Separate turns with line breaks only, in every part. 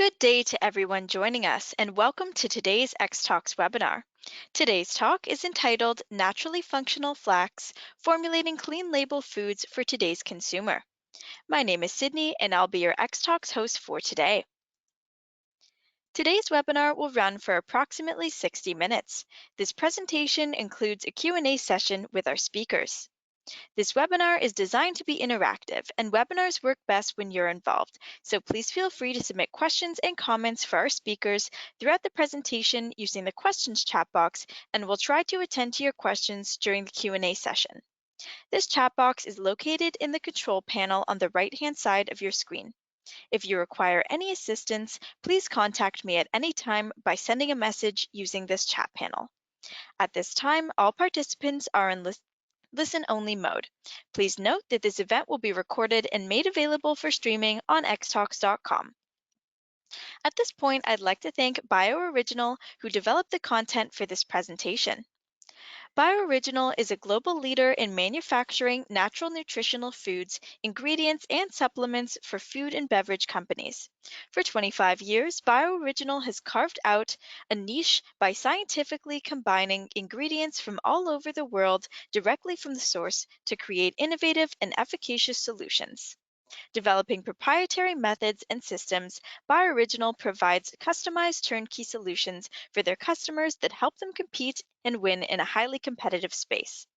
Good day to everyone joining us, and welcome to today's X Talks webinar. Today's talk is entitled Naturally Functional Flax Formulating Clean Label Foods for Today's Consumer. My name is Sydney, and I'll be your X Talks host for today. Today's webinar will run for approximately 60 minutes. This presentation includes a Q&A session with our speakers. This webinar is designed to be interactive, and webinars work best when you're involved, so please feel free to submit questions and comments for our speakers throughout the presentation using the questions chat box, and we'll try to attend to your questions during the Q&A session. This chat box is located in the control panel on the right-hand side of your screen. If you require any assistance, please contact me at any time by sending a message using this chat panel. At this time, all participants are in listen-only mode. Please note that this event will be recorded and made available for streaming on xtalks.com. At this point, I'd like to thank Bioriginal, who developed the content for this presentation. Bioriginal is a global leader in manufacturing natural nutritional foods, ingredients, and supplements for food and beverage companies. For 25 years, Bioriginal has carved out a niche by scientifically combining ingredients from all over the world directly from the source to create innovative and efficacious solutions. Developing proprietary methods and systems, Bioriginal provides customized turnkey solutions for their customers that help them compete and win in a highly competitive space.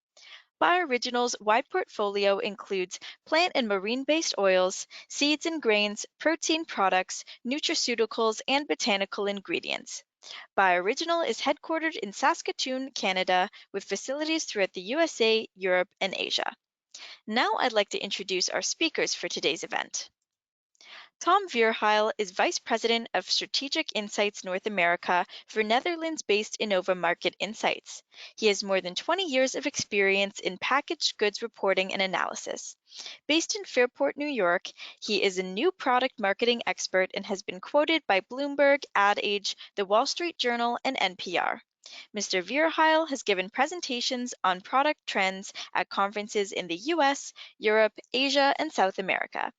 Bioriginal's wide portfolio includes plant and marine-based oils, seeds and grains, protein products, nutraceuticals, and botanical ingredients. Bioriginal is headquartered in Saskatoon, Canada, with facilities throughout the USA, Europe, and Asia. Now I'd like to introduce our speakers for today's event. Tom Vierheil is Vice President of Strategic Insights North America for Netherlands-based Innova Market Insights. He has more than 20 years of experience in packaged goods reporting and analysis. Based in Fairport, New York, he is a new product marketing expert and has been quoted by Bloomberg, Ad Age, The Wall Street Journal, and NPR. Mr. Vierheil has given presentations on product trends at conferences in the US, Europe, Asia, and South America.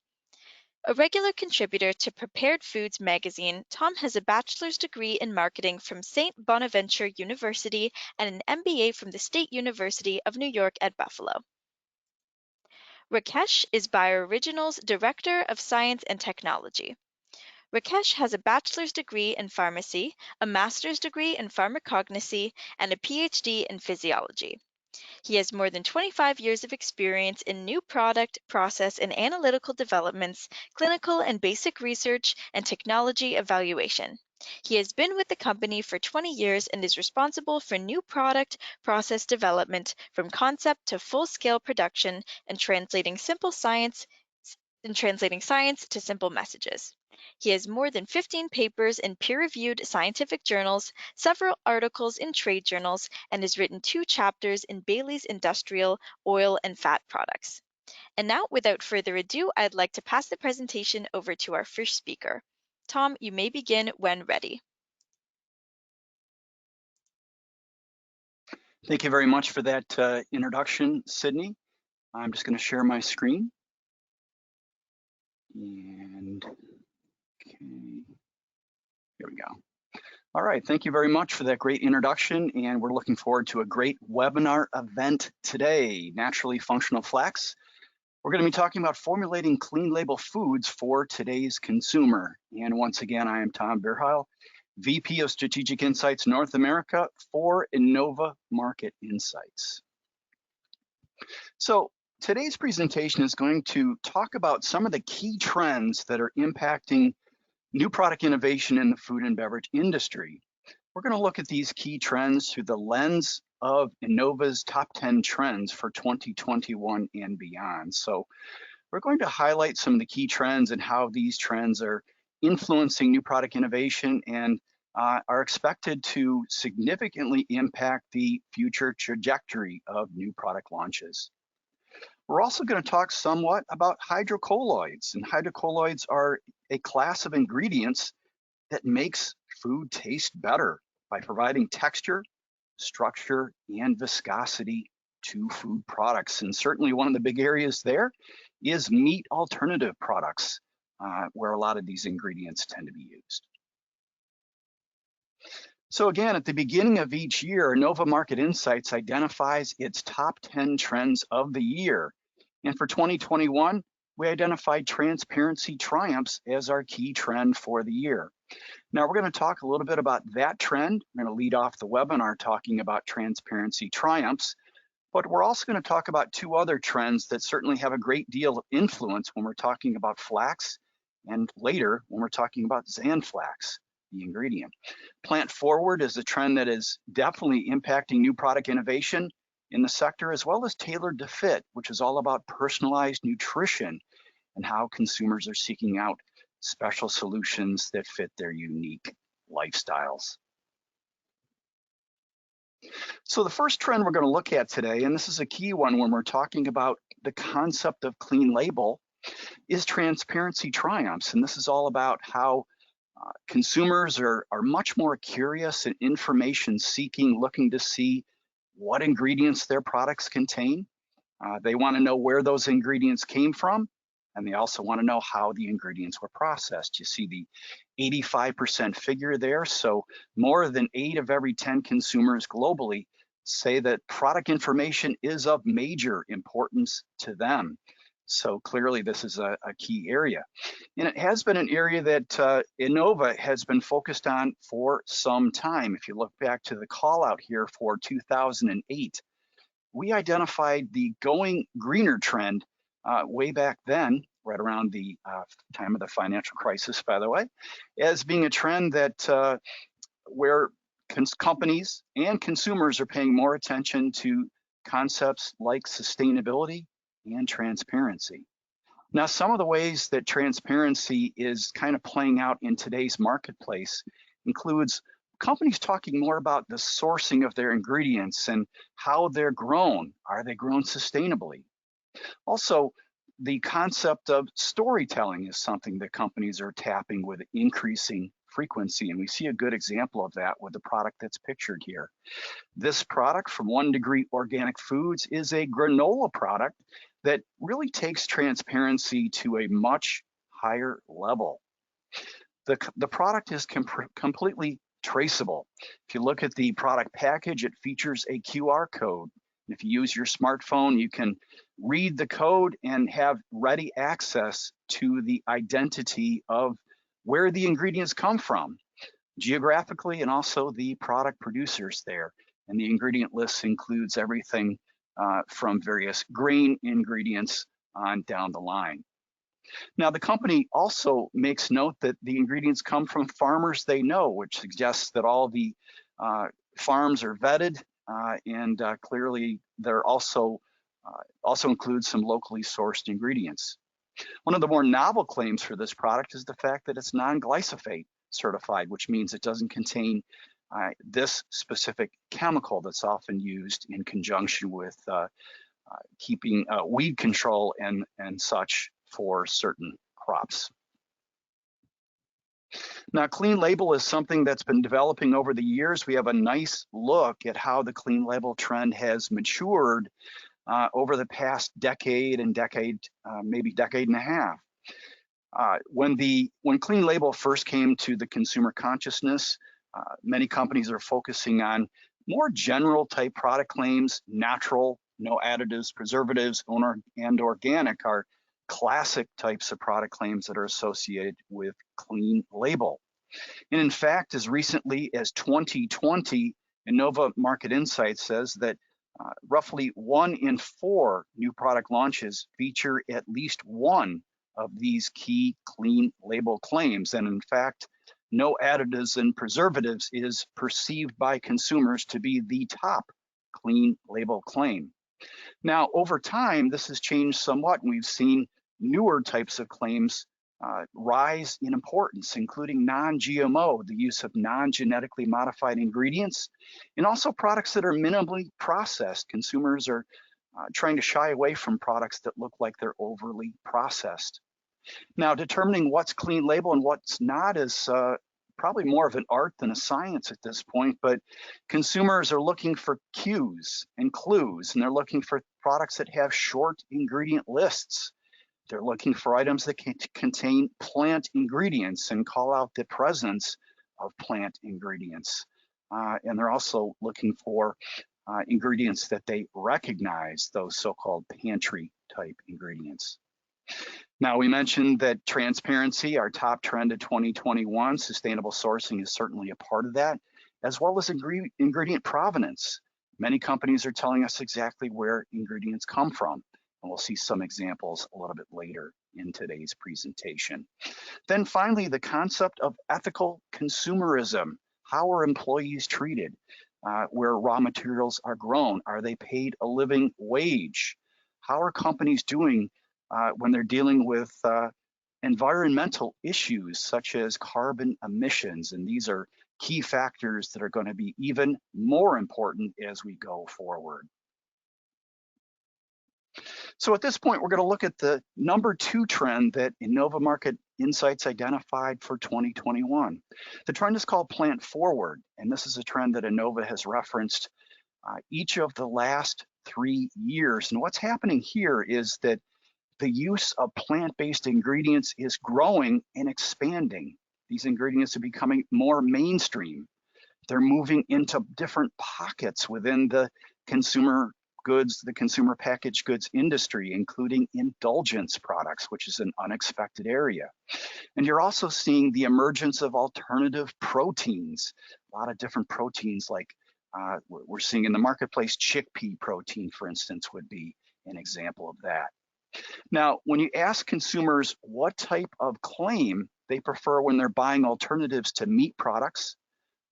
A regular contributor to Prepared Foods magazine, Tom has a bachelor's degree in marketing from St. Bonaventure University and an MBA from the State University of New York at Buffalo. Rakesh is Bioriginal's Director of Science and Technology. Rakesh has a bachelor's degree in pharmacy, a master's degree in pharmacognosy, and a PhD in physiology. He has more than 25 years of experience in new product, process, and analytical developments, clinical and basic research, and technology evaluation. He has been with the company for 20 years and is responsible for new product process development from concept to full-scale production and translating science to simple messages. He has more than 15 papers in peer-reviewed scientific journals, several articles in trade journals, and has written 2 chapters in Bailey's Industrial Oil and Fat Products. And now, without further ado, I'd like to pass the presentation over to our first speaker. Tom, you may begin when ready.
Thank you very much for that introduction, Sydney. I'm just going to share my screen. And okay, here we go. All right, thank you very much for that great introduction, and we're looking forward to a great webinar event today, Naturally Functional Flax. We're going to be talking about formulating clean label foods for today's consumer. And once again, I am Tom Vierheil, VP of Strategic Insights North America for Innova Market Insights. So today's presentation is going to talk about some of the key trends that are impacting new product innovation in the food and beverage industry. We're going to look at these key trends through the lens of Innova's top 10 trends for 2021 and beyond. So we're going to highlight some of the key trends and how these trends are influencing new product innovation and are expected to significantly impact the future trajectory of new product launches. We're also going to talk somewhat about hydrocolloids, and hydrocolloids are a class of ingredients that makes food taste better by providing texture, structure, and viscosity to food products. And certainly one of the big areas there is meat alternative products. where a lot of these ingredients tend to be used. So again, at the beginning of each year, Innova Market Insights identifies its top 10 trends of the year. And for 2021, we identified transparency triumphs as our key trend for the year. Now we're going to talk a little bit about that trend. We're going to lead off the webinar talking about transparency triumphs, but we're also going to talk about two other trends that certainly have a great deal of influence when we're talking about flax, and later when we're talking about XanFlax, the ingredient. Plant forward is a trend that is definitely impacting new product innovation in the sector, as well as tailored to fit, which is all about personalized nutrition and how consumers are seeking out special solutions that fit their unique lifestyles. So the first trend we're going to look at today, and this is a key one when we're talking about the concept of clean label, is transparency triumphs. And this is all about how consumers are much more curious and information seeking, looking to see what ingredients their products contain. They want to know where those ingredients came from, and they also want to know how the ingredients were processed. You see the 85% figure there. So more than 8 of every 10 consumers globally say that product information is of major importance to them. So clearly this is a key area. And it has been an area that Innova has been focused on for some time. If you look back to the call out here for 2008, we identified the going greener trend way back then, right around the time of the financial crisis, by the way, as being a trend that where companies and consumers are paying more attention to concepts like sustainability and transparency. Now, some of the ways that transparency is kind of playing out in today's marketplace includes companies talking more about the sourcing of their ingredients and how they're grown. Are they grown sustainably? Also, the concept of storytelling is something that companies are tapping with increasing frequency, and we see a good example of that with the product that's pictured here. This product from 1 Degree Organic Foods is a granola product that really takes transparency to a much higher level. The product is completely traceable. If you look at the product package, it features a QR code. If you use your smartphone, you can read the code and have ready access to the identity of where the ingredients come from, geographically, and also the product producers there. And the ingredient list includes everything from various grain ingredients on down the line. Now, the company also makes note that the ingredients come from farmers they know, which suggests that all the farms are vetted, and clearly there also includes some locally sourced ingredients. One of the more novel claims for this product is the fact that it's non-glyphosate certified, which means it doesn't contain this specific chemical that's often used in conjunction with keeping weed control and such for certain crops. Now, clean label is something that's been developing over the years. We have a nice look at how the clean label trend has matured over the past decade and maybe decade and a half. When clean label first came to the consumer consciousness, many companies are focusing on more general type product claims. Natural, no additives, preservatives, and organic are classic types of product claims that are associated with clean label. And in fact, as recently as 2020, Innova Market Insights says that roughly 1 in 4 new product launches feature at least one of these key clean label claims. And in fact, no additives and preservatives is perceived by consumers to be the top clean label claim. Now, over time, this has changed somewhat, and we've seen newer types of claims rise in importance, including non-GMO, the use of non-genetically modified ingredients, and also products that are minimally processed. Consumers are trying to shy away from products that look like they're overly processed. Now, determining what's clean label and what's not is probably more of an art than a science at this point, but consumers are looking for cues and clues, and they're looking for products that have short ingredient lists. They're looking for items that contain plant ingredients and call out the presence of plant ingredients. And they're also looking for ingredients that they recognize, those so-called pantry type ingredients. Now, we mentioned that transparency, our top trend of 2021, sustainable sourcing is certainly a part of that, as well as ingredient provenance. Many companies are telling us exactly where ingredients come from, and we'll see some examples a little bit later in today's presentation. Then finally, the concept of ethical consumerism. How are employees treated? Where raw materials are grown? Are they paid a living wage? How are companies doing when they're dealing with environmental issues such as carbon emissions? And these are key factors that are going to be even more important as we go forward. So at this point, we're going to look at the number 2 trend that Innova Market Insights identified for 2021. The trend is called plant forward, and this is a trend that Innova has referenced each of the last 3 years. And what's happening here is that the use of plant-based ingredients is growing and expanding. These ingredients are becoming more mainstream. They're moving into different pockets within the consumer goods, the consumer packaged goods industry, including indulgence products, which is an unexpected area. And you're also seeing the emergence of alternative proteins, a lot of different proteins like we're seeing in the marketplace. Chickpea protein, for instance, would be an example of that. Now, when you ask consumers what type of claim they prefer when they're buying alternatives to meat products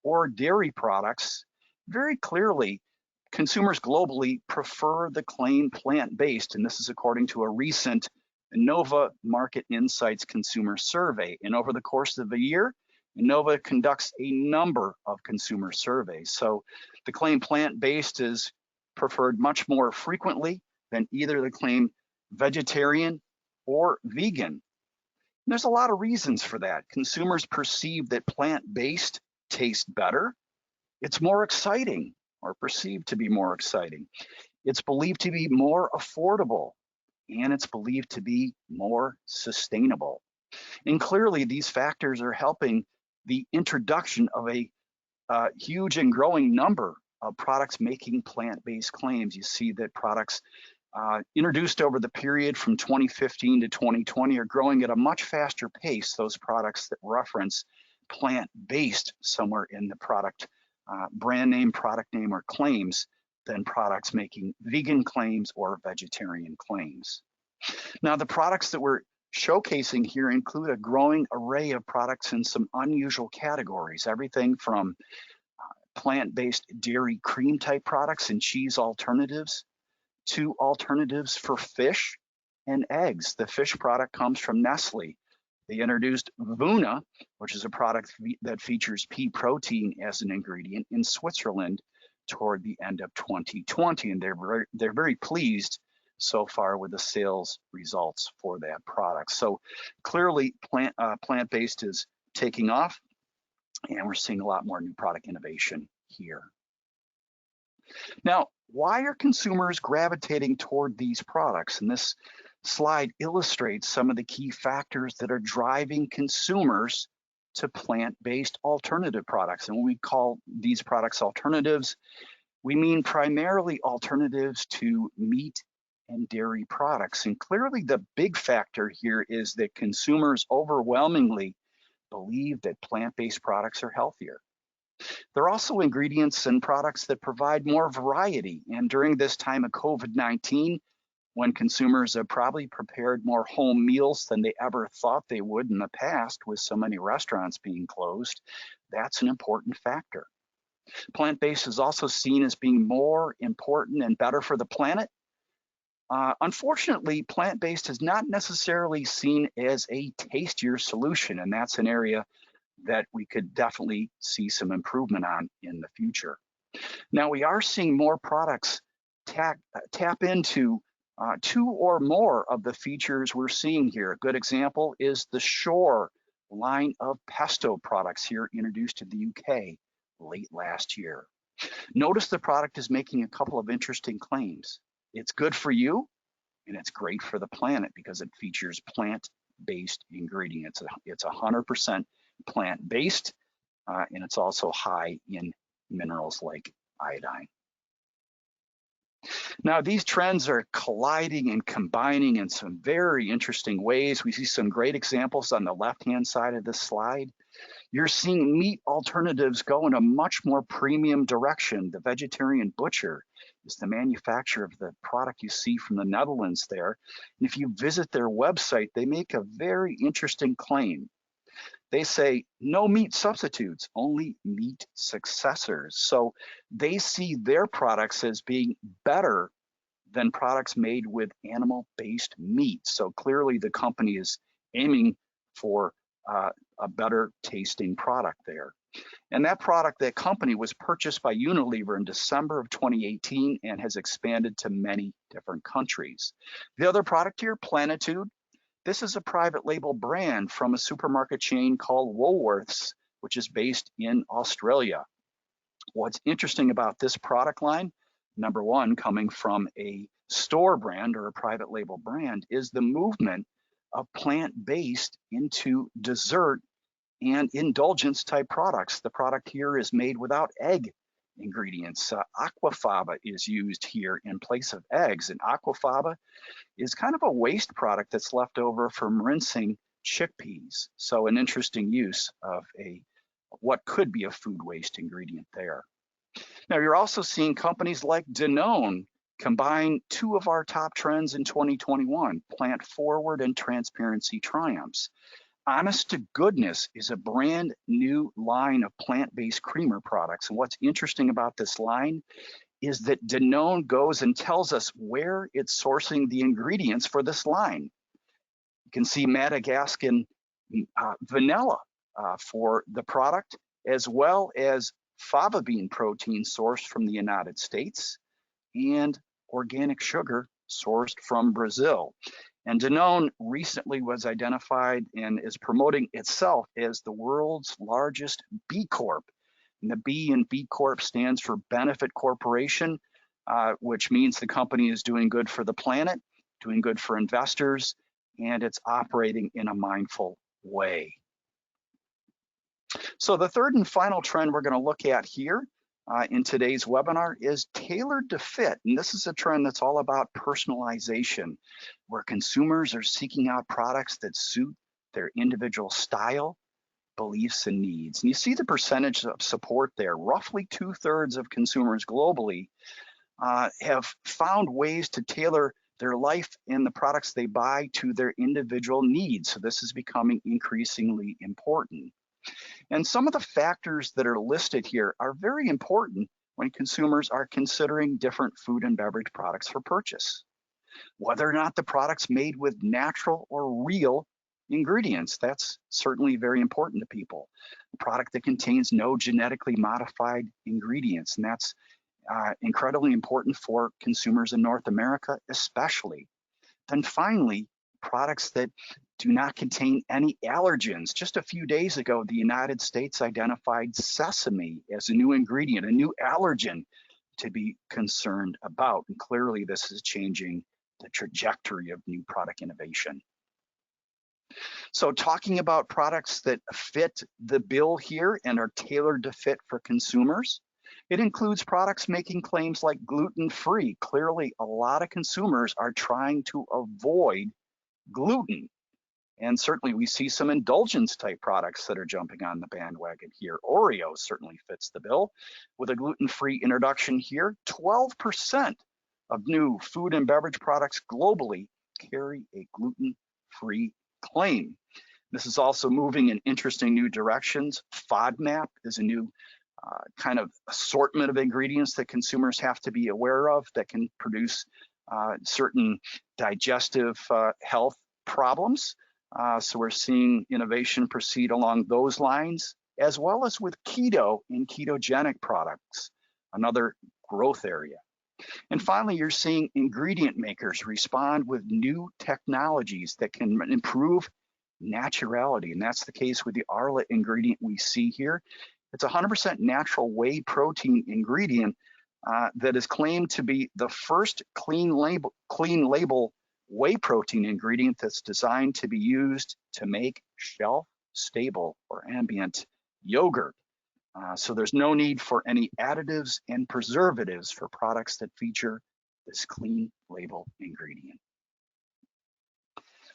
or dairy products, very clearly, consumers globally prefer the claim plant-based, and this is according to a recent Innova Market Insights consumer survey. And over the course of a year, Innova conducts a number of consumer surveys. So the claim plant-based is preferred much more frequently than either the claim vegetarian or vegan. And there's a lot of reasons for that. Consumers perceive that plant-based tastes better. It's more exciting, or perceived to be more exciting. It's believed to be more affordable, and it's believed to be more sustainable. And clearly, these factors are helping the introduction of a huge and growing number of products making plant-based claims. You see that products introduced over the period from 2015 to 2020 are growing at a much faster pace, those products that reference plant-based somewhere in the product brand name, product name, or claims than products making vegan claims or vegetarian claims. Now, the products that we're showcasing here include a growing array of products in some unusual categories, everything from plant-based dairy cream type products and cheese alternatives to alternatives for fish and eggs. The fish product comes from Nestle. They introduced Vuna, which is a product that features pea protein as an ingredient in Switzerland toward the end of 2020, and they're very pleased so far with the sales results for that product. So clearly, plant-based is taking off, and we're seeing a lot more new product innovation here. Now, why are consumers gravitating toward these products? And this slide illustrates some of the key factors that are driving consumers to plant-based alternative products. And when we call these products alternatives, we mean primarily alternatives to meat and dairy products. And clearly the big factor here is that consumers overwhelmingly believe that plant-based products are healthier. There are also ingredients and products that provide more variety. And during this time of COVID-19, when consumers have probably prepared more home meals than they ever thought they would in the past, with so many restaurants being closed, that's an important factor. Plant-based is also seen as being more important and better for the planet. Unfortunately, plant-based is not necessarily seen as a tastier solution, and that's an area that we could definitely see some improvement on in the future. Now, we are seeing more products tap into 2 or more of the features we're seeing here. A good example is the Shore line of pesto products here, introduced to the UK late last year. Notice the product is making a couple of interesting claims. It's good for you, and it's great for the planet because it features plant-based ingredients. It's 100% plant-based, and it's also high in minerals like iodine. Now, these trends are colliding and combining in some very interesting ways. We see some great examples on the left-hand side of this slide. You're seeing meat alternatives go in a much more premium direction. The vegetarian butcher is the manufacturer of the product you see from the Netherlands there. And if you visit their website, they make a very interesting claim. They say no meat substitutes, only meat successors. So they see their products as being better than products made with animal-based meat. So clearly the company is aiming for a better tasting product there. And that product, that company, was purchased by Unilever in December of 2018 and has expanded to many different countries. The other product here, Plenitude, this is a private label brand from a supermarket chain called Woolworths, which is based in Australia. What's interesting about this product line, number one, coming from a store brand or a private label brand, is the movement of plant-based into dessert and indulgence type products. The product here is made without egg ingredients. Aquafaba is used here in place of eggs, and aquafaba is kind of a waste product that's left over from rinsing chickpeas. So an interesting use of what could be a food waste ingredient there. Now, you're also seeing companies like Danone combine two of our top trends in 2021, plant forward and transparency triumphs. Honest to Goodness is a brand new line of plant-based creamer products. And what's interesting about this line is that Danone goes and tells us where it's sourcing the ingredients for this line. You can see Madagascan vanilla for the product, as well as fava bean protein sourced from the United States and organic sugar sourced from Brazil. And Danone recently was identified and is promoting itself as the world's largest B Corp. And the B in B Corp stands for Benefit Corporation, which means the company is doing good for the planet, doing good for investors, and it's operating in a mindful way. So the third and final trend we're going to look at here in today's webinar is tailored to fit. And this is a trend that's all about personalization, where consumers are seeking out products that suit their individual style, beliefs, and needs. And you see the percentage of support there. Roughly 2/3 of consumers globally have found ways to tailor their life and the products they buy to their individual needs. So this is becoming increasingly important. And some of the factors that are listed here are very important when consumers are considering different food and beverage products for purchase. Whether or not the product's made with natural or real ingredients, that's certainly very important to people. A product that contains no genetically modified ingredients, and that's incredibly important for consumers in North America, especially. Then finally, products that do not contain any allergens. Just a few days ago, the United States identified sesame as a new ingredient, a new allergen to be concerned about. And clearly, this is changing the trajectory of new product innovation. So talking about products that fit the bill here and are tailored to fit for consumers, it includes products making claims like gluten-free. Clearly, a lot of consumers are trying to avoid gluten. And certainly we see some indulgence type products that are jumping on the bandwagon here. Oreo certainly fits the bill with a gluten-free introduction here. 12% of new food and beverage products globally carry a gluten-free claim. This is also moving in interesting new directions. FODMAP is a new kind of assortment of ingredients that consumers have to be aware of that can produce certain digestive health problems. So we're seeing innovation proceed along those lines, as well as with keto and ketogenic products, another growth area. And finally, you're seeing ingredient makers respond with new technologies that can improve naturality. And that's the case with the Arla ingredient we see here. It's 100% natural whey protein ingredient that is claimed to be the first clean label whey protein ingredient that's designed to be used to make shelf-stable or ambient yogurt. So there's no need for any additives and preservatives for products that feature this clean label ingredient.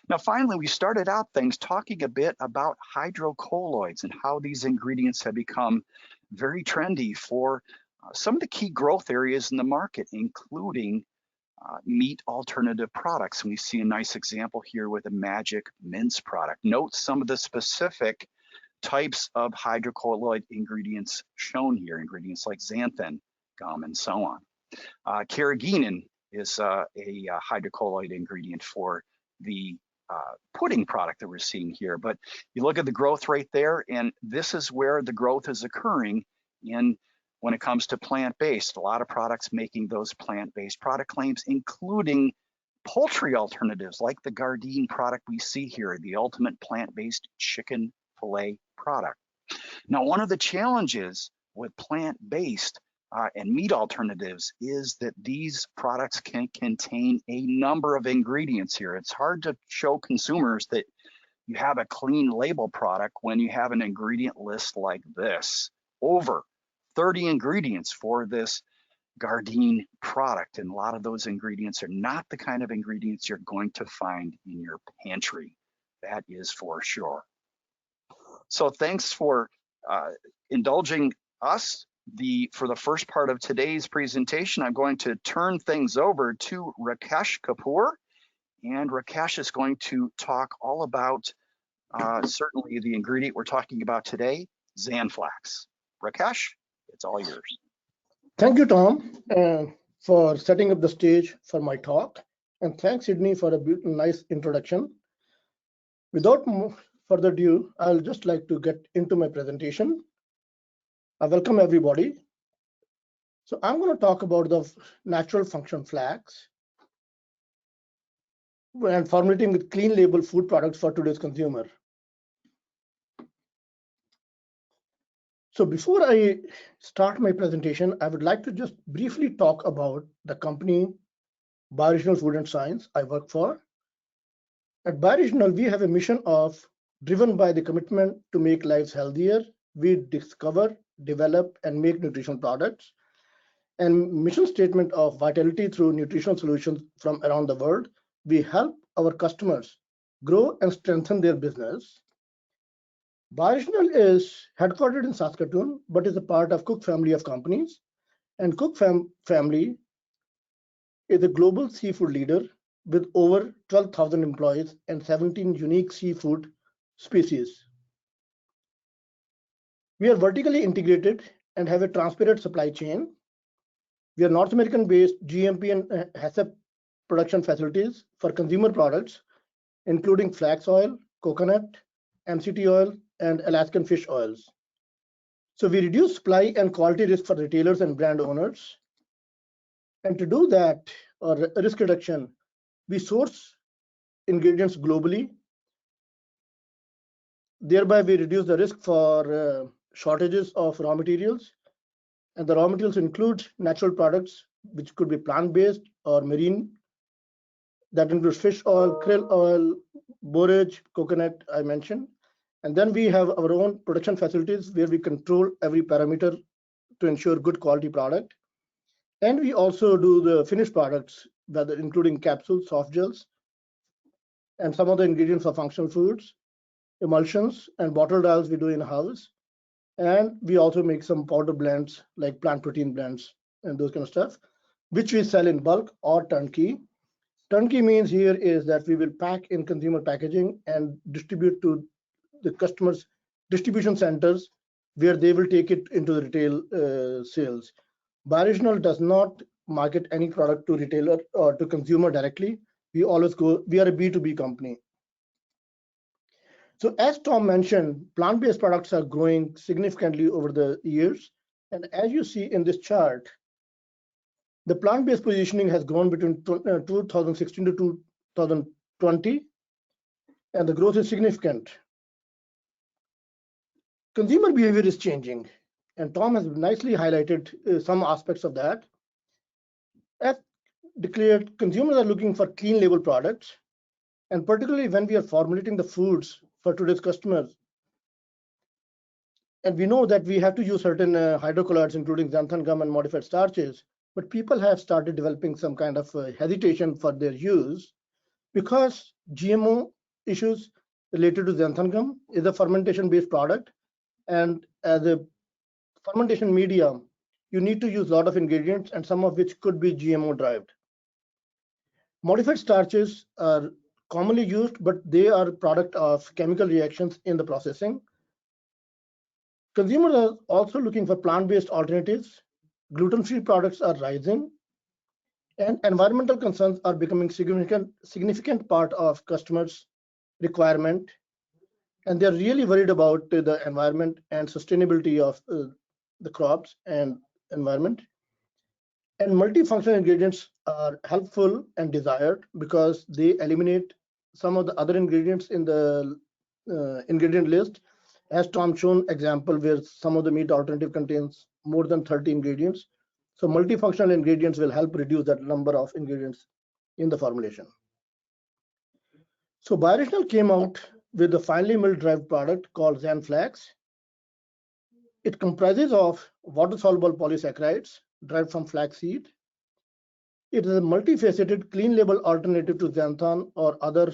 Now, finally, we started out things talking a bit about hydrocolloids and how these ingredients have become very trendy for some of the key growth areas in the market, including meat alternative products. And we see a nice example here with a magic mince product. Note some of the specific types of hydrocolloid ingredients shown here, ingredients like xanthan gum and so on. Carrageenan is a hydrocolloid ingredient for the pudding product that we're seeing here. But you look at the growth rate there, and this is where the growth is occurring when it comes to plant-based. A lot of products making those plant-based product claims, including poultry alternatives like the Gardein product we see here, the ultimate plant-based chicken fillet product. Now, one of the challenges with plant-based and meat alternatives is that these products can contain a number of ingredients here. It's hard to show consumers that you have a clean label product when you have an ingredient list like this. Over 30 ingredients for this Gardein product, and a lot of those ingredients are not the kind of ingredients you're going to find in your pantry. That is for sure. So thanks for indulging us. For the first part of today's presentation, I'm going to turn things over to Rakesh Kapoor, and Rakesh is going to talk all about certainly the ingredient we're talking about today, XanFlax. Rakesh, it's all yours.
Thank you, Tom, for setting up the stage for my talk, and thanks, Sydney, for a nice introduction. Without further ado, I'll just like to get into my presentation. I welcome everybody. So I'm going to talk about the natural function flax and formulating with clean label food products for today's consumer. So before I start my presentation, I would like to just briefly talk about the company Bioriginal Food and Science I work for. At Bioriginal, we have a mission driven by the commitment to make lives healthier. We discover, develop, and make nutritional products, and mission statement of vitality through nutritional solutions from around the world. We help our customers grow and strengthen their business. Bioriginal is headquartered in Saskatoon, but is a part of Cook family of companies. And Cook family is a global seafood leader with over 12,000 employees and 17 unique seafood species. We are vertically integrated and have a transparent supply chain. We are North American-based GMP and HACCP production facilities for consumer products, including flax oil, coconut, MCT oil, and Alaskan fish oils. So we reduce supply and quality risk for retailers and brand owners. And to do that, or risk reduction, we source ingredients globally. Thereby, we reduce the risk for shortages of raw materials. And the raw materials include natural products, which could be plant-based or marine. That includes fish oil, krill oil, borage, coconut, I mentioned. And then we have our own production facilities where we control every parameter to ensure good quality product. And we also do the finished products, including capsules, soft gels, and some of the ingredients for functional foods, emulsions, and bottled oils we do in-house. And we also make some powder blends like plant protein blends and those kind of stuff, which we sell in bulk or turnkey. Turnkey means here is that we will pack in consumer packaging and distribute to the customers' distribution centers where they will take it into the retail sales. Bioriginal does not market any product to retailer or to consumer directly. We are a B2B company. So as Tom mentioned, plant-based products are growing significantly over the years. And as you see in this chart, the plant-based positioning has grown between 2016 to 2020, and the growth is significant. Consumer behavior is changing, and Tom has nicely highlighted some aspects of that. declared consumers are looking for clean label products, and particularly when we are formulating the foods for today's customers. And we know that we have to use certain hydrocolloids, including xanthan gum and modified starches, but people have started developing some kind of hesitation for their use because GMO issues related to xanthan gum is a fermentation-based product, and as a fermentation medium, you need to use a lot of ingredients, and some of which could be GMO derived. Modified starches are commonly used, but they are a product of chemical reactions in the processing. Consumers are also looking for plant-based alternatives. Gluten-free products are rising, and environmental concerns are becoming significant part of customers' requirement. And they're really worried about the environment and sustainability of the crops and environment. And multifunctional ingredients are helpful and desired because they eliminate some of the other ingredients in the ingredient list. As Tom shown example where some of the meat alternative contains more than 30 ingredients. So multifunctional ingredients will help reduce that number of ingredients in the formulation. So Bioriginal came out with a finely milled derived product called XanFlax. It comprises of water-soluble polysaccharides derived from flaxseed. It is a multifaceted clean label alternative to xanthan or other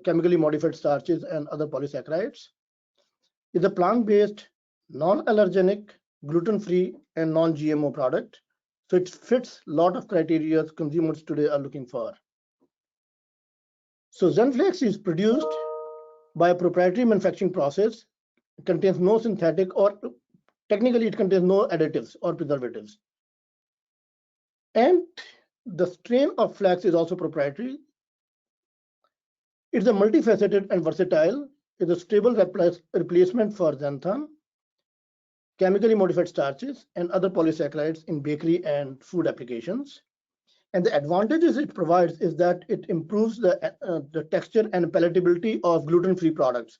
chemically modified starches and other polysaccharides. It's a plant-based, non-allergenic, gluten-free, and non-GMO product. So it fits a lot of criteria consumers today are looking for. So XanFlax is produced by a proprietary manufacturing process. It contains no synthetic, or technically it contains no additives or preservatives. And the strain of flax is also proprietary. It's a multifaceted and versatile. It's a stable replacement for xanthan, chemically modified starches, and other polysaccharides in bakery and food applications. And the advantages it provides is that it improves the texture and palatability of gluten-free products.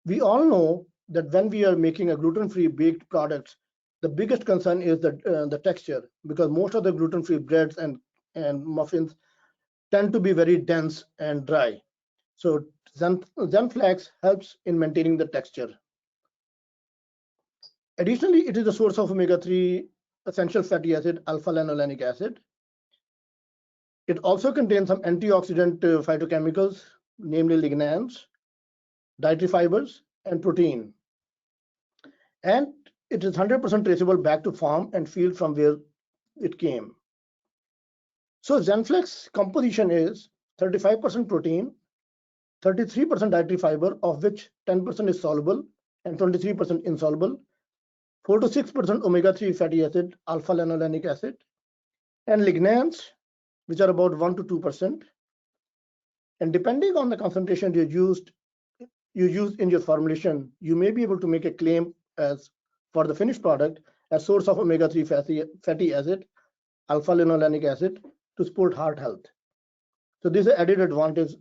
We all know that when we are making a gluten-free baked products, the biggest concern is the texture, because most of the gluten-free breads and muffins tend to be very dense and dry. So XanFlax helps in maintaining the texture. Additionally, it is a source of omega-3 essential fatty acid, alpha-linolenic acid. It also contains some antioxidant phytochemicals, namely lignans, dietary fibers, and protein. And it is 100% traceable back to farm and field from where it came. So XanFlax composition is 35% protein, 33% dietary fiber, of which 10% is soluble and 23% insoluble, 4 to 6% omega-3 fatty acid, alpha-linolenic acid, and lignans, which are about 1 to 2%. And depending on the concentration you use in your formulation, you may be able to make a claim as for the finished product as source of omega-3 fatty acid, alpha-linolenic acid to support heart health. So this is an added advantage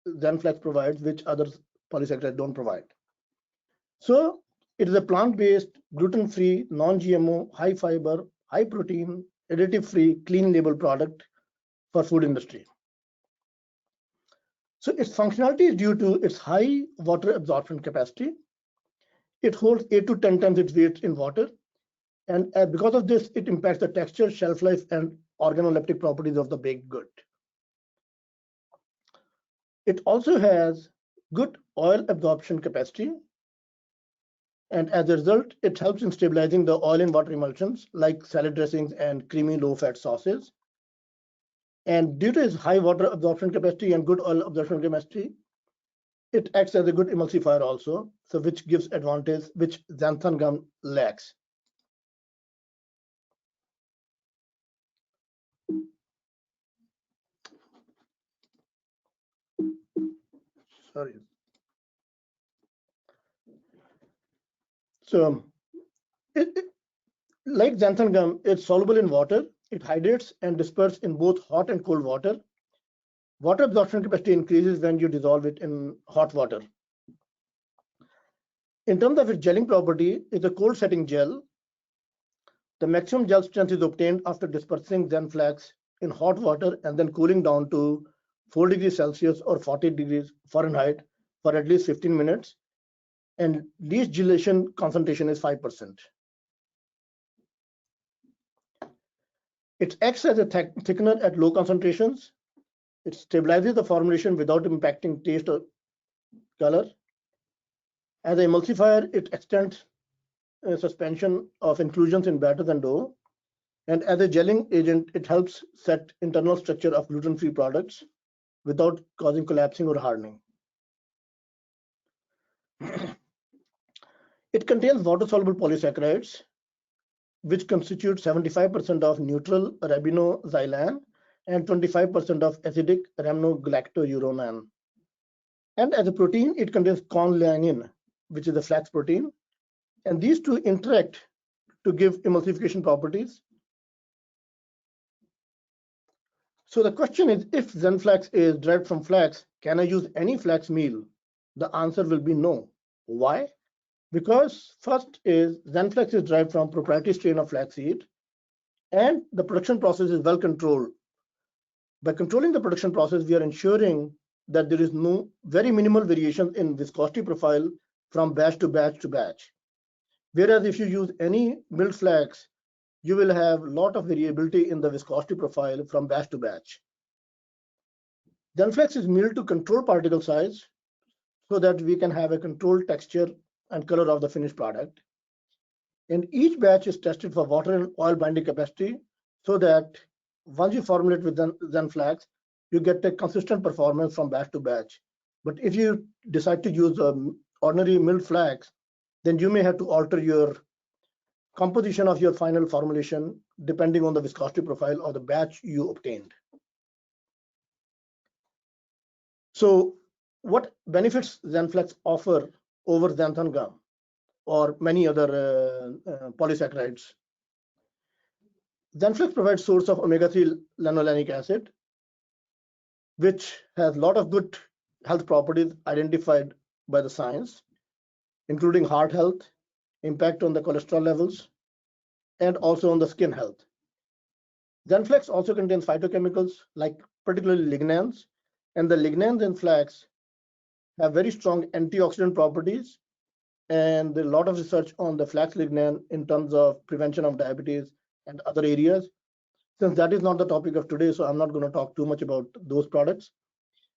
XanFlax provides, which other polysaccharides don't provide. So it is a plant-based, gluten-free, non-GMO, high fiber, high protein, additive-free, clean label product for food industry. So its functionality is due to its high water absorption capacity. It holds 8 to 10 times its weight in water. And because of this, it impacts the texture, shelf life, and organoleptic properties of the baked good. It also has good oil absorption capacity. And as a result, it helps in stabilizing the oil and water emulsions like salad dressings and creamy low-fat sauces. And due to its high water absorption capacity and good oil absorption capacity, it acts as a good emulsifier also, so which gives advantage which xanthan gum lacks. Sorry. So, like xanthan gum, it's soluble in water. It hydrates and disperses in both hot and cold water. Water absorption capacity increases when you dissolve it in hot water. In terms of its gelling property, it's a cold setting gel. The maximum gel strength is obtained after dispersing XanFlax in hot water and then cooling down to 4 degrees Celsius or 40 degrees Fahrenheit for at least 15 minutes. And least gelation concentration is 5%. It acts as a thickener at low concentrations. It stabilizes the formulation without impacting taste or color. As an emulsifier, it extends suspension of inclusions in batter and dough. And as a gelling agent, it helps set internal structure of gluten-free products without causing collapsing or hardening. It contains water-soluble polysaccharides, which constitute 75% of neutral ribinoxylan and 25% of acidic rhamnogalactourenan. And as a protein, it contains corn which is a flax protein. And these two interact to give emulsification properties. So the question is, if XanFlax is derived from flax, can I use any flax meal? The answer will be no. Why? Because first is XanFlax is derived from proprietary strain of flaxseed, and the production process is well controlled. By controlling the production process, we are ensuring that there is no very minimal variation in viscosity profile from batch to batch to batch. Whereas if you use any milled flax, you will have a lot of variability in the viscosity profile from batch to batch. XanFlax is milled to control particle size so that we can have a controlled texture and color of the finished product. And each batch is tested for water and oil binding capacity so that once you formulate with XanFlax, you get a consistent performance from batch to batch. But if you decide to use ordinary milled flax, then you may have to alter your composition of your final formulation depending on the viscosity profile of the batch you obtained. So what benefits XanFlax offer over xanthan gum or many other polysaccharides? XanFlax provides source of omega-3 lanolenic acid, which has a lot of good health properties identified by the science, including heart health, impact on the cholesterol levels, and also on the skin health. XanFlax also contains phytochemicals like particularly lignans, and the lignans in flax have very strong antioxidant properties, and there's a lot of research on the flax lignan in terms of prevention of diabetes and other areas. Since that is not the topic of today, so I'm not going to talk too much about those products.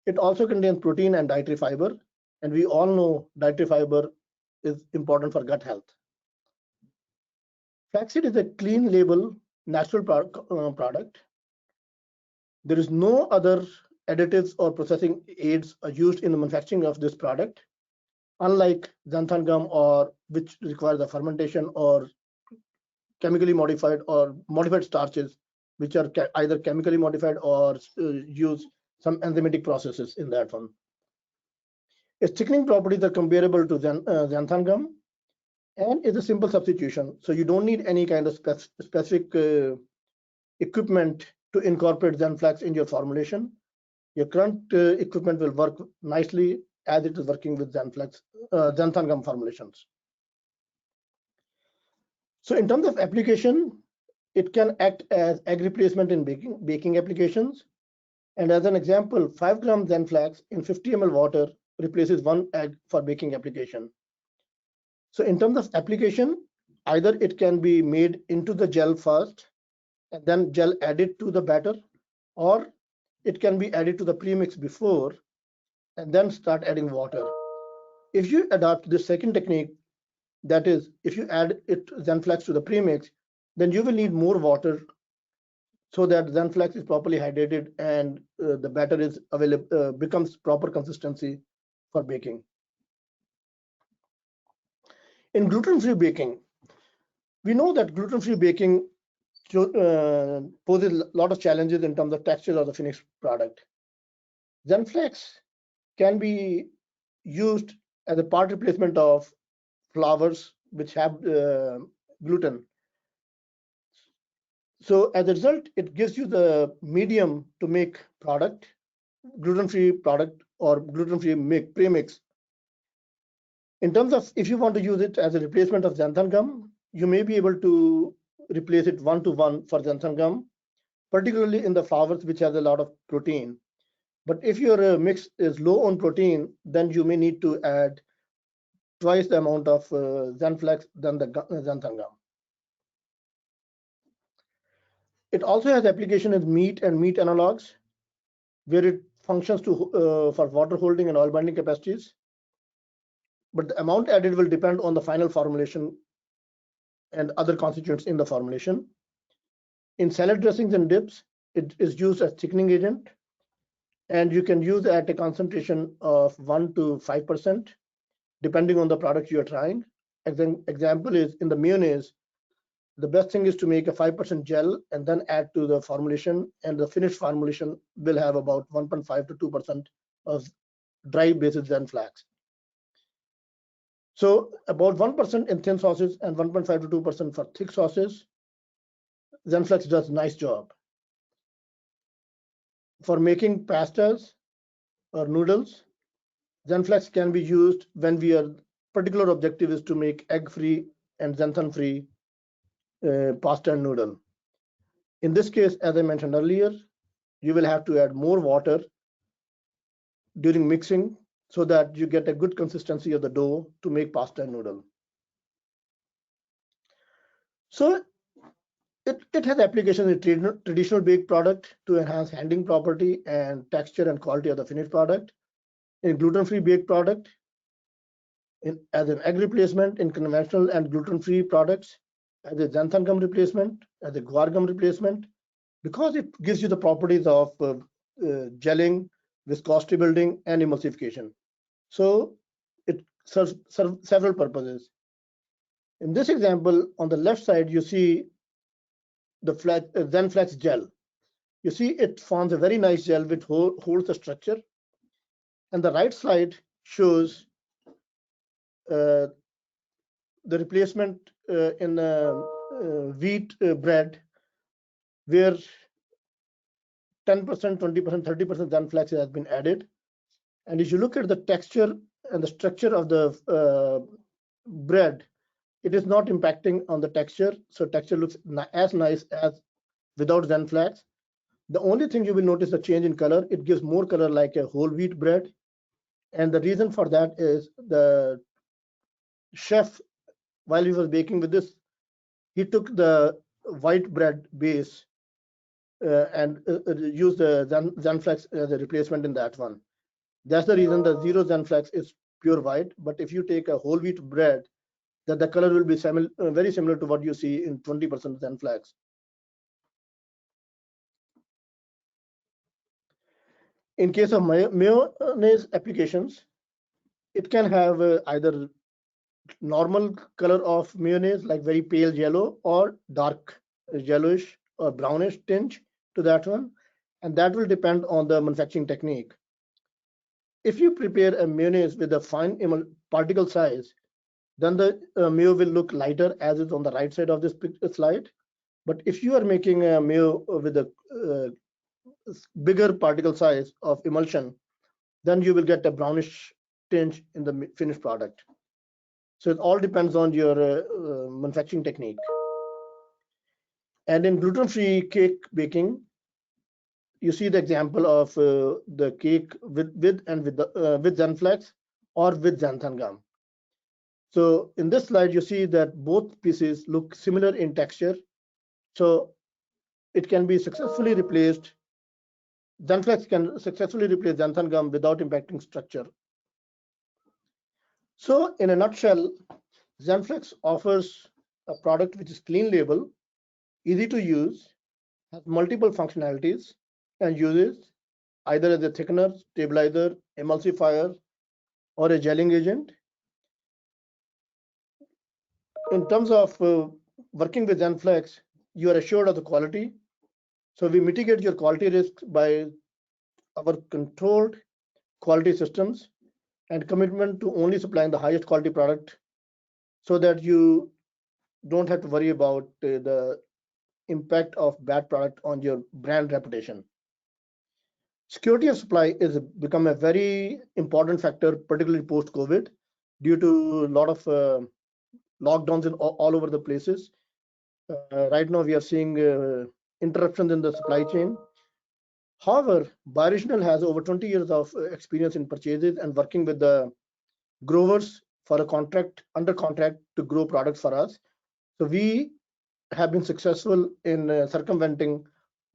It also contains protein and dietary fiber, and we all know dietary fiber is important for gut health. Flaxseed is a clean label natural product. There is no other additives or processing aids are used in the manufacturing of this product, unlike xanthan gum, or which requires a fermentation or chemically modified or modified starches, which are either chemically modified or use some enzymatic processes in that one. Its thickening properties are comparable to xanthan gum, and is a simple substitution. So you don't need any kind of specific equipment to incorporate XanFlax in your formulation. Your current equipment will work nicely as it is working with xanthan gum formulations. So in terms of application, it can act as egg replacement in baking applications. And as an example, 5 gram XanFlax in 50 ml water replaces 1 egg for baking application. So in terms of application, either it can be made into the gel first and then gel added to the batter, or it can be added to the premix before and then start adding water. If you adopt this second technique, that is, if you add XanFlax to the premix, then you will need more water so that XanFlax is properly hydrated and the batter is available, becomes proper consistency for baking. In gluten-free baking, we know that gluten-free baking poses a lot of challenges in terms of texture of the finished product. XanFlax can be used as a part replacement of flours which have gluten. So as a result, it gives you the medium to make product, gluten-free product or gluten-free premix. In terms of if you want to use it as a replacement of xanthan gum, you may be able to replace it 1-to-1 for xanthan gum. particularly in the flours, which has a lot of protein. But if your mix is low on protein, then you may need to add twice the amount of XanFlax than the xanthan gum. It also has application in meat and meat analogues, where it functions for water holding and oil binding capacities. But the amount added will depend on the final formulation and other constituents in the formulation. In salad dressings and dips, it is used as thickening agent, and you can use at a concentration of 1 to 5%, depending on the product you are trying. Example is in the mayonnaise, the best thing is to make a 5% gel and then add to the formulation, and the finished formulation will have about 1.5 to 2% of dry basis XanFlax. So about 1% in thin sauces and 1.5 to 2% for thick sauces. XanFlax does a nice job. For making pastas or noodles, XanFlax can be used when our particular objective is to make egg-free and xanthan-free pasta and noodle. In this case, as I mentioned earlier, you will have to add more water during mixing so that you get a good consistency of the dough to make pasta and noodle. So it has application in traditional baked product to enhance handling property and texture and quality of the finished product. In gluten-free baked product, as an egg replacement in conventional and gluten-free products, as a xanthan gum replacement, as a guar gum replacement, because it gives you the properties of gelling, viscosity building, and emulsification. So it serves several purposes. In this example, on the left side, you see the XanFlax gel. You see it forms a very nice gel which holds the structure. And the right side shows the replacement in wheat bread, where 10%, 20%, 30% XanFlax has been added. And if you look at the texture and the structure of the bread, it is not impacting on the texture. So texture looks as nice as without XanFlax. The only thing you will notice the change in color, it gives more color like a whole wheat bread. And the reason for that is the chef, while he was baking with this, he took the white bread base and used the XanFlax as a replacement in that one. That's the reason the zero XanFlax is pure white. But if you take a whole wheat bread, that the color will be very similar to what you see in 20% XanFlax. In case of mayonnaise applications, it can have either normal color of mayonnaise, like very pale yellow, or dark yellowish or brownish tinge to that one. And that will depend on the manufacturing technique. If you prepare a mayonnaise with a fine particle size, then the mayo will look lighter, as is on the right side of this slide. But if you are making a mayo with a bigger particle size of emulsion, then you will get a brownish tinge in the finished product. So it all depends on your manufacturing technique. And in gluten-free cake baking, you see the example of the cake with XanFlax or with xanthan gum. So in this slide, you see that both pieces look similar in texture. So it can be successfully replaced. XanFlax can successfully replace xanthan gum without impacting structure. So in a nutshell, XanFlax offers a product which is clean label, easy to use, has multiple functionalities and uses, either as a thickener, stabilizer, emulsifier, or a gelling agent. In terms of working with XanFlax, you are assured of the quality. So we mitigate your quality risk by our controlled quality systems and commitment to only supplying the highest quality product, so that you don't have to worry about the impact of bad product on your brand reputation. Security of supply is become a very important factor, particularly post-COVID, due to a lot of lockdowns in all over the places. Right now, we are seeing interruptions in the supply chain. However, Bioriginal has over 20 years of experience in purchases and working with the growers for a contract, under contract to grow products for us. So we have been successful in circumventing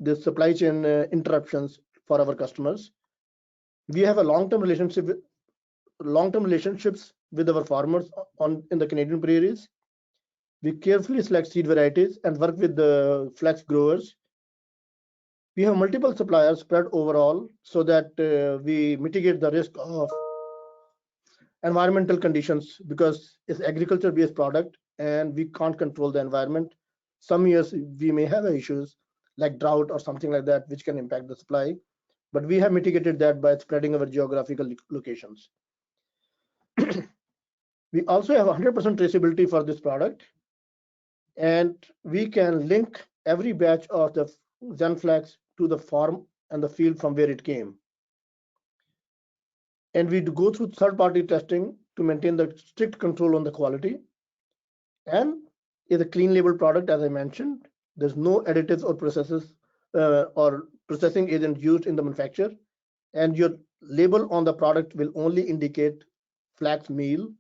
the supply chain interruptions for our customers. We have a long-term relationships with our farmers in the Canadian prairies. We carefully select seed varieties and work with the flax growers. We have multiple suppliers spread overall so that we mitigate the risk of environmental conditions because it's agriculture-based product and we can't control the environment. Some years we may have issues like drought or something like that, which can impact the supply, but we have mitigated that by spreading our geographical locations. We also have 100% traceability for this product, and we can link every batch of the XanFlax to the farm and the field from where it came. And we go through third-party testing to maintain the strict control on the quality. And it's a clean label product, as I mentioned. There's no additives or processes or processing agent used in the manufacture. And your label on the product will only indicate flax meal.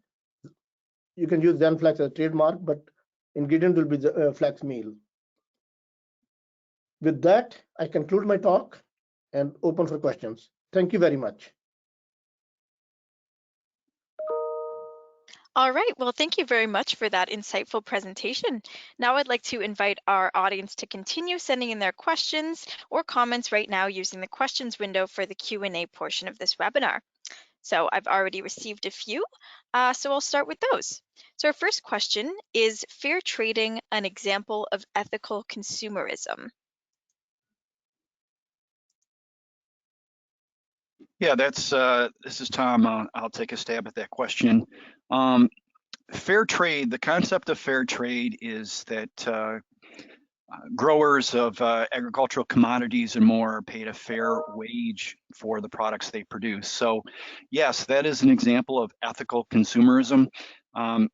You can use XanFlax as a trademark, but ingredient will be flax meal. With that, I conclude my talk and open for questions. Thank you very much.
All right, well, thank you very much for that insightful presentation. Now I'd like to invite our audience to continue sending in their questions or comments right now using the questions window for the Q&A portion of this webinar. So I've already received a few, so I'll start with those. So our first question is fair trading an example of ethical consumerism?
Yeah, this is Tom. I'll take a stab at that question. Fair trade, the concept of fair trade is that growers of agricultural commodities and more are paid a fair wage for the products they produce. So yes, that is an example of ethical consumerism.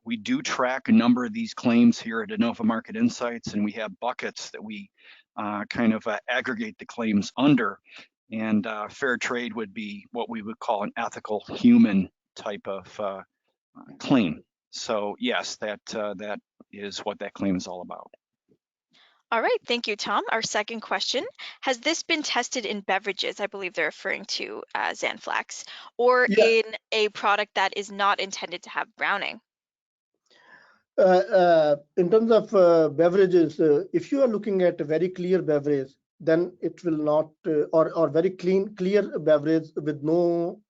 We do track a number of these claims here at Innova Market Insights, and we have buckets that we kind of aggregate the claims under. And fair trade would be what we would call an ethical human type of claim. So yes, that is what that claim is all about.
All right, thank you, Tom. Our second question, has this been tested in beverages? I believe they're referring to XanFlax, or in a product that is not intended to have browning?
In terms of beverages, if you are looking at a very clear beverage, then it will not, or very clear beverage with no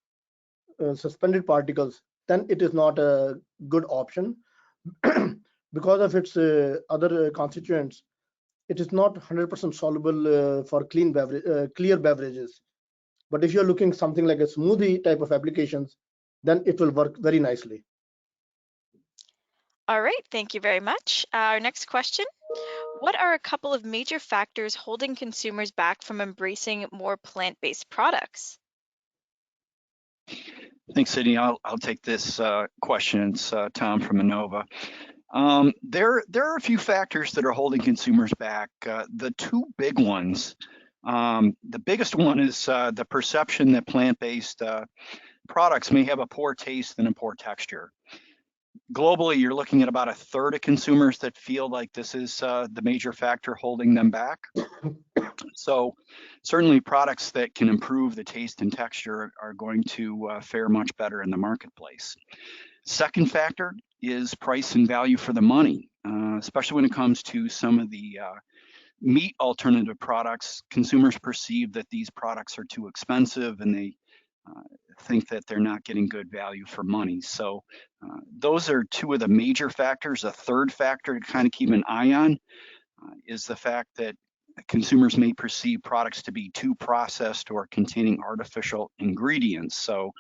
suspended particles, then it is not a good option because of its other constituents. It is not 100% soluble for clear beverages. But if you're looking something like a smoothie type of applications, then it will work very nicely.
All right, thank you very much. Our next question, what are a couple of major factors holding consumers back from embracing more plant-based products?
Thanks, Sydney. I'll take this question. It's Tom from Innova. There are a few factors that are holding consumers back. The two big ones, the biggest one is the perception that plant-based products may have a poor taste and a poor texture. Globally, you're looking at about a third of consumers that feel like this is the major factor holding them back. So certainly products that can improve the taste and texture are going to fare much better in the marketplace. Second factor is price and value for the money, especially when it comes to some of the meat alternative products. Consumers perceive that these products are too expensive and they think that they're not getting good value for money. So those are two of the major factors. A third factor to kind of keep an eye on is the fact that consumers may perceive products to be too processed or containing artificial ingredients. So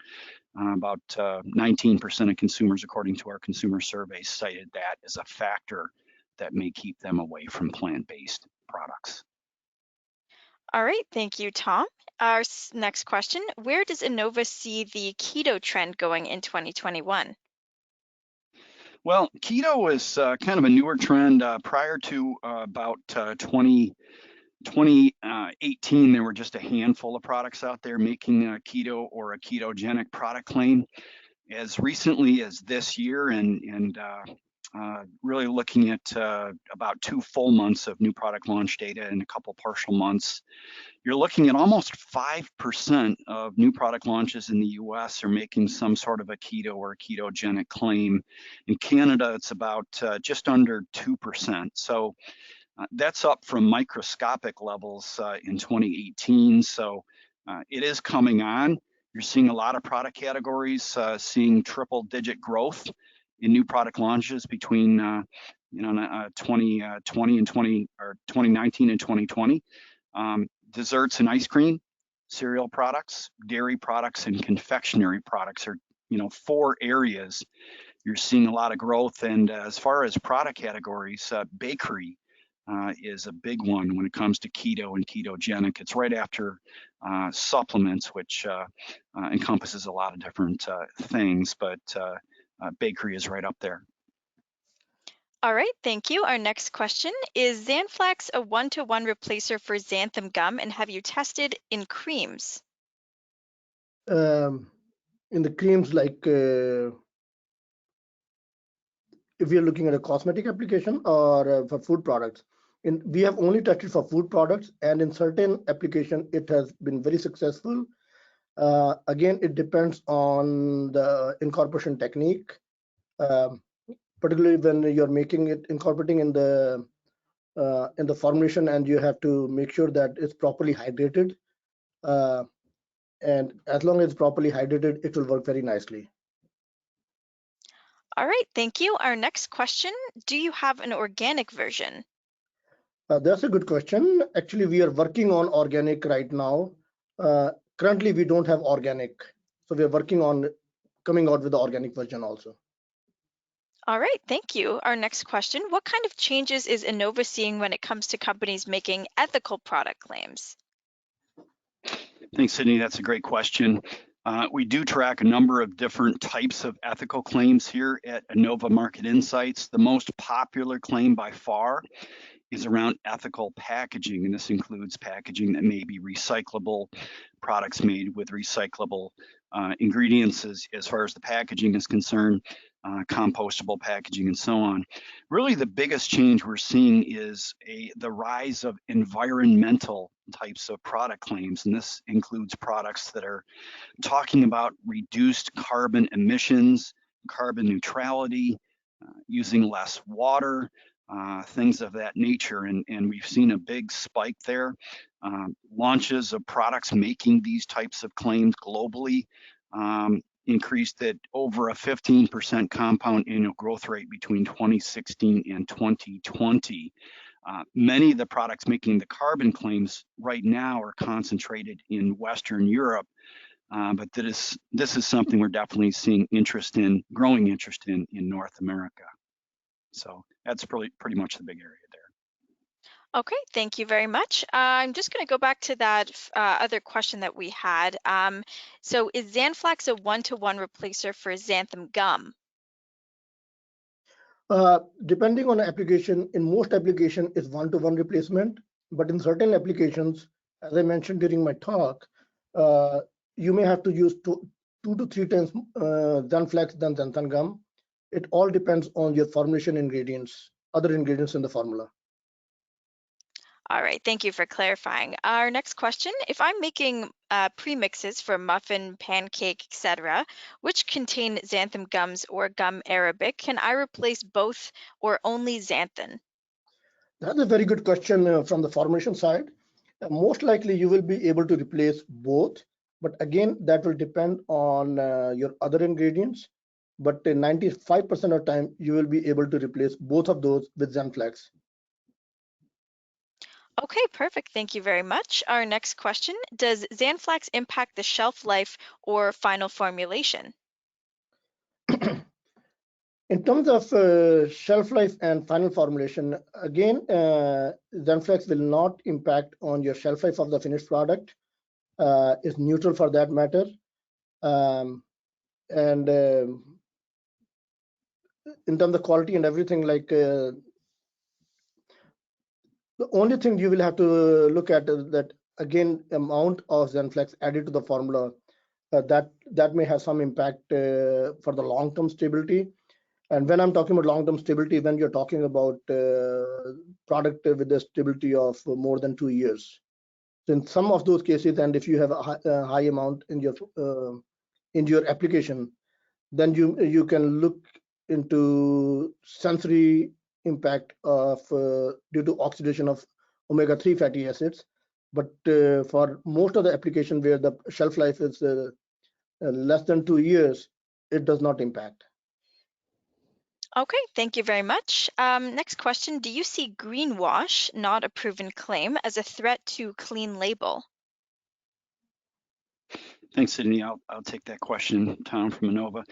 about 19% of consumers, according to our consumer survey, cited that as a factor that may keep them away from plant-based products.
All right, thank you, Tom. Our next question, where does Innova see the keto trend going in 2021?
Well, keto is kind of a newer trend. Prior to about 20 2018, there were just a handful of products out there making a keto or a ketogenic product claim. As recently as this year, and really looking at about 2 full months of new product launch data and a couple partial months, you're looking at almost 5% of new product launches in the US are making some sort of a keto or a ketogenic claim. In Canada, it's about just under 2%. So that's up from microscopic levels in 2018. So it is coming on. You're seeing a lot of product categories seeing triple-digit growth in new product launches between 2020 and 2019 and 2020. Desserts and ice cream, cereal products, dairy products, and confectionery products are 4 areas you're seeing a lot of growth. And as far as product categories, bakery is a big one when it comes to keto and ketogenic. It's right after supplements, which encompasses a lot of different things, but bakery is right up there.
All right, thank you. Our next question is XanFlax a one-to-one replacer for xanthan gum, and have you tested in creams?
In the creams, like if you're looking at a cosmetic application or for food products, we have only tested for food products, and in certain application, it has been very successful. Again, it depends on the incorporation technique, particularly when you're making it, incorporating in the formulation, and you have to make sure that it's properly hydrated. And as long as it's properly hydrated, it will work very nicely.
All right, thank you. Our next question, do you have an organic version?
That's a good question. Actually, we are working on organic right now. Currently, we don't have organic. So we are working on coming out with the organic version also.
All right, thank you. Our next question, what kind of changes is Innova seeing when it comes to companies making ethical product claims?
Thanks, Sydney. That's a great question. We do track a number of different types of ethical claims here at Innova Market Insights. The most popular claim by far is around ethical packaging, and this includes packaging that may be recyclable, products made with recyclable ingredients as far as the packaging is concerned, compostable packaging, and so on. Really, the biggest change we're seeing is the rise of environmental types of product claims, and this includes products that are talking about reduced carbon emissions, carbon neutrality, using less water, things of that nature, and we've seen a big spike there. Launches of products making these types of claims globally increased at over a 15% compound annual growth rate between 2016 and 2020. Many of the products making the carbon claims right now are concentrated in Western Europe, but this is something we're definitely seeing growing interest in North America. So that's pretty much the big area there.
Okay, thank you very much. I'm just going to go back to that other question that we had. So is XanFlax a one-to-one replacer for xanthan gum?
Depending on the application, in most application is one-to-one replacement, but in certain applications, as I mentioned during my talk, you may have to use 2 to 3 times XanFlax than xanthan gum. It all depends on your formulation ingredients, other ingredients in the formula.
All right, thank you for clarifying. Our next question, if I'm making premixes for muffin, pancake, etc., which contain xanthan gums or gum arabic, can I replace both or only xanthan?
That's a very good question from the formulation side. Most likely you will be able to replace both, but again, that will depend on your other ingredients. But 95% of the time, you will be able to replace both of those with XanFlax.
Okay, perfect. Thank you very much. Our next question, does XanFlax impact the shelf life or final formulation?
In terms of shelf life and final formulation, again, XanFlax will not impact on your shelf life of the finished product. It's neutral for that matter. And in terms of quality and everything, like The only thing you will have to look at is that, again, amount of XanFlax added to the formula, that may have some impact for the long-term stability. And when I'm talking about long-term stability, when you're talking about product with a stability of more than 2 years. So in some of those cases, and if you have a high amount in your application, then you can look into sensory impact of due to oxidation of omega-3 fatty acids. But for most of the application where the shelf life is less than 2 years, it does not impact.
Okay, thank you very much. Next question, do you see greenwash, not a proven claim, as a threat to clean label?
Thanks, Sydney. I'll take that question, Tom from Innova.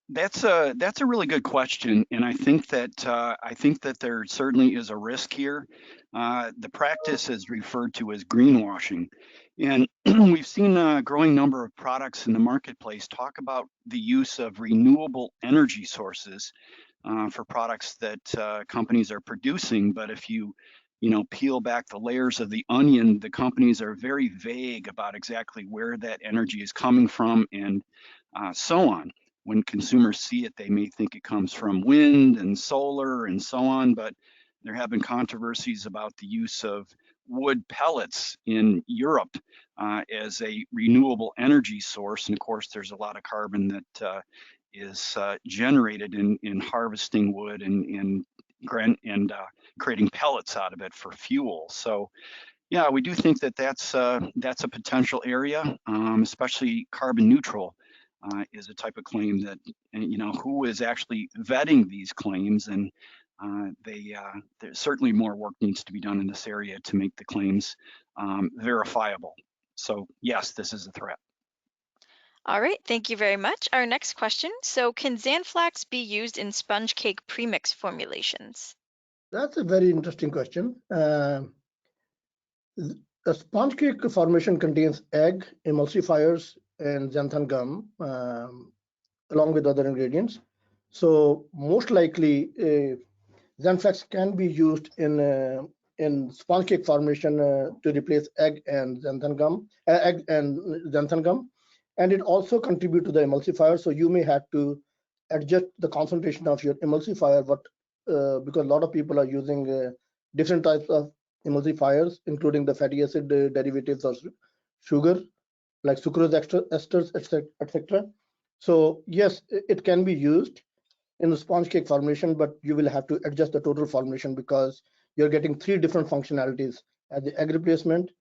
That's a really good question, and I think that there certainly is a risk here. The practice is referred to as greenwashing, and we've seen a growing number of products in the marketplace talk about the use of renewable energy sources for products that companies are producing. But if you peel back the layers of the onion, the companies are very vague about exactly where that energy is coming from and so on. When consumers see it, they may think it comes from wind and solar and so on, but there have been controversies about the use of wood pellets in Europe as a renewable energy source. And of course, there's a lot of carbon that is generated in harvesting wood and creating pellets out of it for fuel. So yeah, we do think that that's a potential area, especially carbon neutral is a type of claim that, who is actually vetting these claims, and there's certainly more work needs to be done in this area to make the claims verifiable. So yes, this is a threat.
All right, thank you very much. Our next question, so can XanFlax be used in sponge cake premix formulations?
That's a very interesting question. The sponge cake formation contains egg, emulsifiers, and xanthan gum, along with other ingredients. So most likely, XanFlax can be used in sponge cake formation to replace egg and xanthan gum, and it also contribute to the emulsifier. So you may have to adjust the concentration of your emulsifier, because a lot of people are using different types of emulsifiers, including the fatty acid derivatives of sugar, like sucrose esters, etc. So yes, it can be used in the sponge cake formulation, but you will have to adjust the total formulation because you're getting 3 different functionalities as the egg replacement.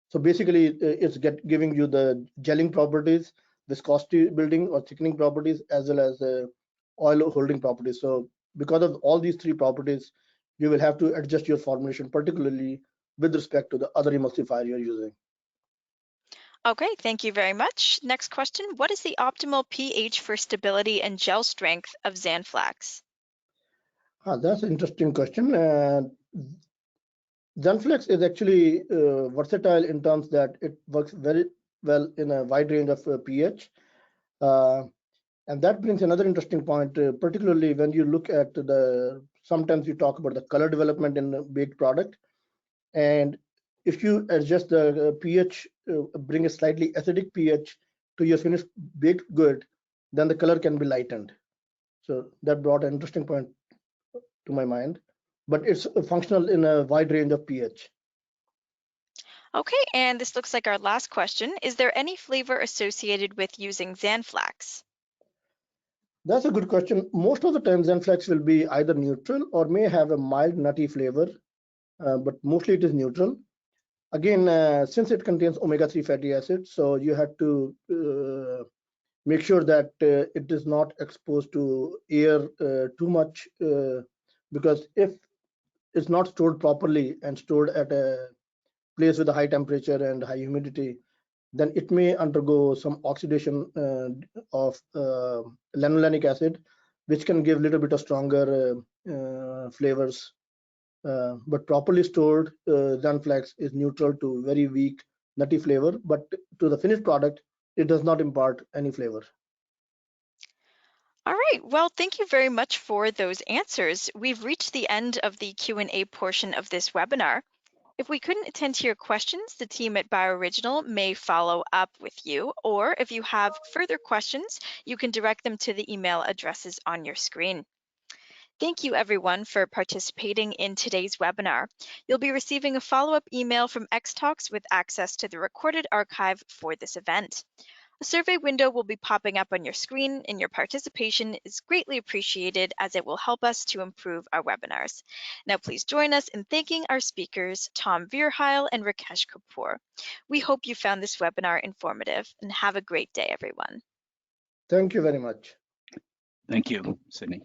So basically, it's giving you the gelling properties, viscosity building or thickening properties, as well as oil holding properties. So because of all these 3 properties, you will have to adjust your formulation, particularly with respect to the other emulsifier you're using.
Okay, thank you very much. Next question, what is the optimal pH for stability and gel strength of XanFlax?
That's an interesting question. XanFlax is actually versatile in terms that it works very well in a wide range of pH. And that brings another interesting point, particularly when you look at sometimes you talk about the color development in a baked product. And if you adjust the pH, bring a slightly acidic pH to your finished baked good, then the color can be lightened. So that brought an interesting point to my mind, but it's functional in a wide range of pH.
Okay, and this looks like our last question. Is there any flavor associated with using XanFlax?
That's a good question. Most of the time, XanFlax will be either neutral or may have a mild nutty flavor, but mostly it is neutral. Again, since it contains omega-3 fatty acids, so you have to make sure that it is not exposed to air too much, because if it's not stored properly and stored at a place with a high temperature and high humidity, then it may undergo some oxidation of lanolenic acid, which can give a little bit of stronger flavors. But properly stored, XanFlax is neutral to very weak nutty flavor, but to the finished product, it does not impart any flavor.
All right, well, thank you very much for those answers. We've reached the end of the Q&A portion of this webinar. If we couldn't attend to your questions, the team at Bioriginal may follow up with you, or if you have further questions, you can direct them to the email addresses on your screen. Thank you everyone for participating in today's webinar. You'll be receiving a follow-up email from XTalks with access to the recorded archive for this event. A survey window will be popping up on your screen, and your participation is greatly appreciated as it will help us to improve our webinars. Now please join us in thanking our speakers, Tom Vierheil and Rakesh Kapoor. We hope you found this webinar informative, and have a great day, everyone.
Thank you very much.
Thank you, Sydney.